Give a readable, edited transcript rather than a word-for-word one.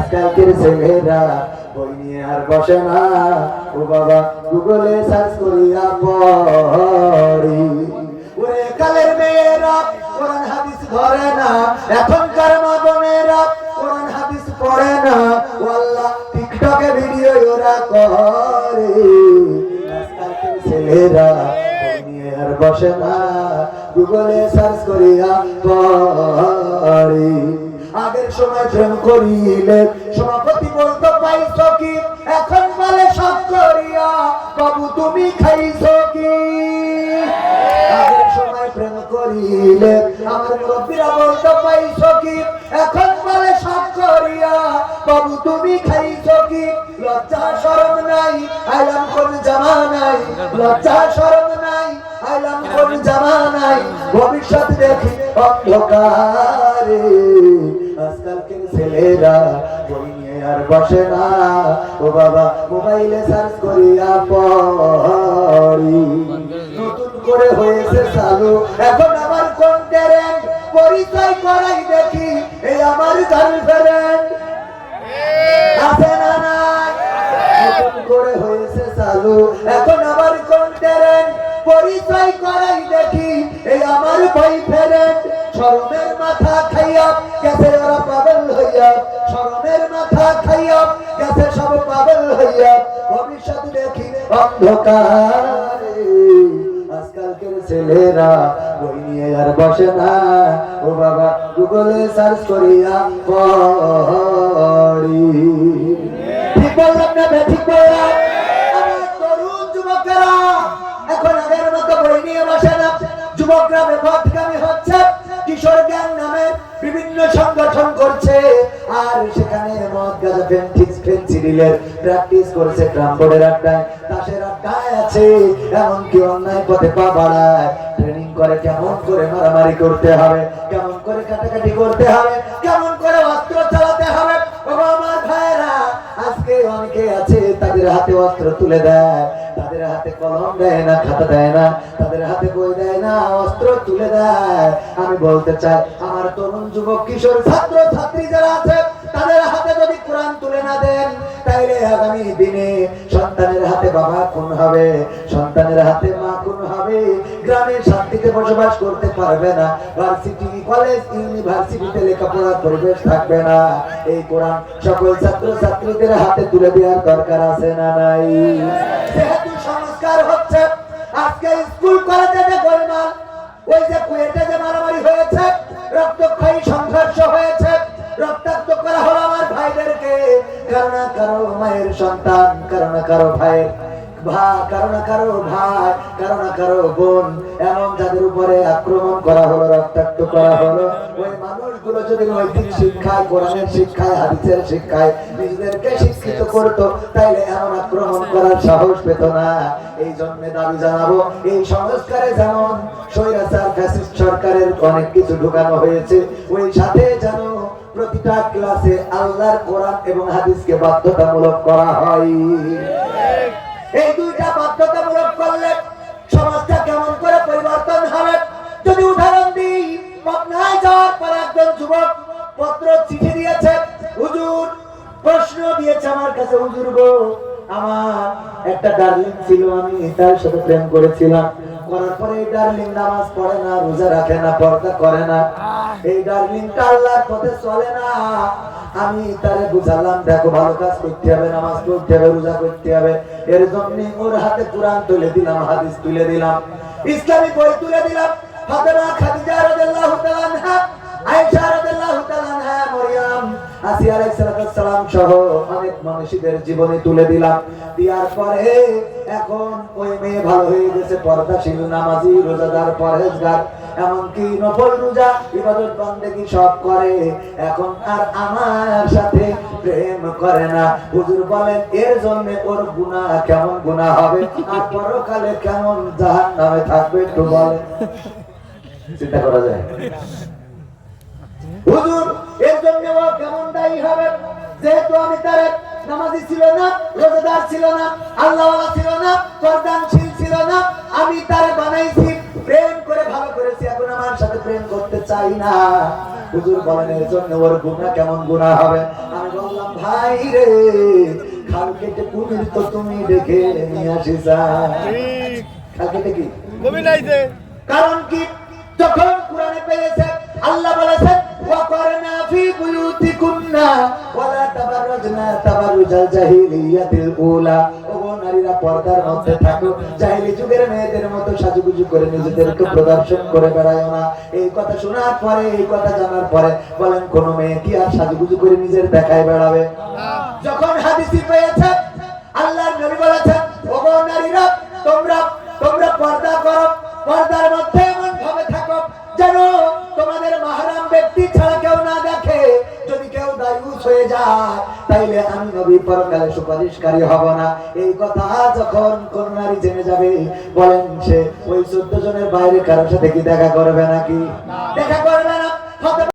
আজকালকের ছেলেরা বই নিয়ে আর বসে না, ও বাবা গুগলে সার্চ করিয়া পড়ি। ওরে কালের মেয়েরা কোরআন হাদিস ধরে না, এখনকার মা বোনেরা কোরআন হাদিস পড়ে না, ও আল্লাহ টিকটকে ভিডিও ওরা করে। আজকালকের ছেলেরা বই নিয়ে আর বসে না, গুগলে সার্চ করিয়া পড়ি। আগের সময় প্রেম করিলে সভাপতি বলতো পাইছো কি, এখন বলে সব করিয়া বাবু তুমি খাইছো কি। আগের সময় প্রেম করিলে আমার মুরব্বীরা বলতো পাইছো কি, এখন বলে সব করিয়া বাবু তুমি খাইছো কি। লজ্জা শরম নাই আইলাম কোন জামানায়, লজ্জা শরম নাই আইলাম কোন জামানায়, ভবিষ্যৎ দেখি অন্ধকারে। আজকালকের ছেলেরা বই নিয়ে আর বসে না, ও বাবা মোবাইলে সার্চ করিয়া পড়ি। নতুন করে হয়েছে চালু এখন আমার কন্টেন্ট, পরিচয় করাই দেখি এই আমার গার্লফ্রেন্ড আছে না নাই। নতুন করে হয়েছে চালু এখন আমার কন্টেন্ট, পরিচয় করাই দেখি এই আমার বয়ফ্রেন্ড। শরমের মাথা খাইয়া গেছে ওরা পাগল হইয়া, শরমের মাথা খাইয়া গেছে সব পাগল হইয়া, ভবিষ্যৎ দেখি অন্ধকারে। আজকালকের ছেলেরা বই নিয়ে আর বসে না, ও বাবা গুগলে সার্চ করিয়া পড়ি। ঠিক বললাম না ঠিক বললাম? আমার তরুণ যুবকেরা এখন আগের মতো বই নিয়ে বসে না, যুবকরা বেপথগামী হচ্ছে, কিশোর গ্যাং নামে বিভিন্ন সংগঠন করছে, আর সেখানে মদ গাঁজা ফেন্সিডিলের প্র্যাকটিস করছে, ক্রামবোর্ডের আড্ডায় তাসের আড্ডায় আছে, এমনকি অন্যায় পথে পা বাড়ায়, ট্রেনিং করে কেমন করে মারামারি করতে হবে, কেমন করে কাটাকাটি করতে হবে, কেমন করে অস্ত্র চালাতে হবে। বাবা আমার ভাইরা আজকে অনেকে আছে তাদের হাতে অস্ত্র তুলে দেয়, তাদের হাতে কলম দেয় না, খাতা দেয় না, তাদের হাতে বই দেয় না, অস্ত্র তুলে দেয়। আমি বলতে চাই আমার তরুণ যুবক কিশোর ছাত্র ছাত্রী যারা আছে তাদের হাতে যদি কোরআন তুলে না দেন, তাইলে আগামী দিনে সন্তানের হাতে বাবা খুন হবে, সন্তানের হাতে মা খুন হবে, গ্রামের শান্তিতে বসবাস করতে পারবে না, ভার্সিটি কলেজ ইউনিভার্সিটিতে লেখাপড়ার পরিবেশ থাকবে না। এই কোরআন সকল ছাত্র ছাত্রীদের হাতে তুলে দেওয়ার দরকার আছে না নাই? যেহেতু সংস্কার হচ্ছে, আজকে স্কুল কলেজে যে গোলমাল, ওই যে কুয়েটে যে মারামারি হয়েছে, রক্তক্ষয়ী সংঘর্ষ হয়েছে, রক্তাক্ত করা হলো আমার ভাইদেরকে, কারো না কারো মায়ের সন্তান, কারো না কারো ভাইয়ের কারো না কারো ভাই, কারো না কারো বোন, এমন যাদের উপরে আক্রমণ করা হলো, রক্তাক্ত করা হলো, ওই মানুষগুলো যদি নৈতিক শিক্ষায়, কোরআনের শিক্ষায়, হাদিসের শিক্ষায় নিজেদেরকে শিক্ষিত করতো, তাইলে এমন আক্রমণ করার সাহস পেত না। এই জন্য দাবি জানাবো, এই সংস্কারে যেমন স্বৈরাচার ফ্যাসিস্ট সরকারের অনেক কিছু ঢুকানো হয়েছে, ওই সাথে যেন প্রতিটা ক্লাসে আল্লাহর কোরআন এবং হাদিসকে বাধ্যতামূলক করা হয়। এই দুইটা বাধ্যতামূলক করলে সমাজটা কেমন করে পরিবর্তন হবে? যদি উদাহরণ দিই, পাবনায় যাওয়ার পর একজন যুবক পত্র চিঠি দিয়েছে, হুজুর প্রশ্ন দিয়েছে আমার কাছে, হুজুর গো আমার একটা ডার্লিং ছিল, আমি তার সাথে প্রেম করেছিলাম, করার পরে এই ডার্লিং নামাজ পড়ে না, রোজা রাখে না, পর্দা করে না, এই ডার্লিংটা আল্লাহর পথে চলে না। আমি তারে বুঝালাম, দেখো ভালো কাজ করতে হবে, নামাজ পড়তে হবে, রোজা করতে হবে, এর জন্য ওর হাতে কোরআন তুলে দিলাম, হাদিস তুলে দিলাম, ইসলামিক বই তুলে দিলাম, ফাতেমা, খাদিজা রাদিয়াল্লাহু তাআলা আনহা, আয়েশা রাদিয়াল্লাহু তাআলা আনহা, মরিয়ম, আসিয়া আলাইহিস সালাম সহ অনেক মানুষদের জীবনী তুলে দিলাম। দেওয়ার পরে এখন ওই মেয়ে ভালো হয়ে গেছে, পর্দাশীল, নামাজি, রোজাদার, পরহেজগার, এমনকি নফল রোজা, ইবাদত বন্দেগী সব করে, এখন আর আমার সাথে প্রেম করে না। হুজুর বলেন এর জন্য ওর গুনাহ কেমন গুনাহ হবে, আর পরকালে কেমন জাহান্নামে থাকবে, একটু বলেন, চিন্তা করা যায়? হুজুর এর জন্য ও কেমন দায়ী হবে? যেহেতু আমি তার নামাজি ছিল না, রোজাদার ছিল না, আল্লাহওয়ালা ছিল না, পর্দানশীল ছিল না, আমি তার বানাইছি, প্রেম করে ভালো করেছি, এখন আমার সাথে প্রেম করতে চাই না। হুজুর বলেন এর জন্য ওর গুনাহ কেমন গুনাহ হবে? আমি বললাম নাই রে, খাল কেটে কুমির তো তুমি ডেকে নিয়ে আসিস। খাল কেটে কি কারণ কি? যখন কোরআনে পেয়েছে আল্লাহ বলেছেন ওয়াকরনা ফি বুয়ুতিকুন্না ওয়ালা তাবাররাজনা তাবাররুজাল জাহিলিয়াতিল উলা। ও নারীরা পর্দার মধ্যে থাকো, জাহিলি যুগের মেয়েদের মতো সাজুগুজু করে নিজেদেরকে প্রদর্শন করে বেড়ায় না। এই কথা শোনার পরে, এই কথা জানার পরে বলেন কোন মেয়ে কি আর সাজুগুজু করে নিজের দেখায় বেড়াবে? যখন হাদিসে পেয়েছে আল্লাহর নবী বলেছেন ও নারীরা তোমরা তোমরা পর্দা করো, পর্দার মধ্যে এমন ভাবে থাকো যেন তোমাদের মাহরাম ব্যক্তি ছাড়া কেউ না দেখে। যদি কেউ দায়ুস হয়ে যায় তাইলে আমি নবী পরকালে সুপারিশকারী হব না। এই কথা যখন কোন নারী জেনে যাবে বলেন সে ওই 14 জনের বাইরে কারোর সাথে কি দেখা করবে নাকি? দেখা করবে না।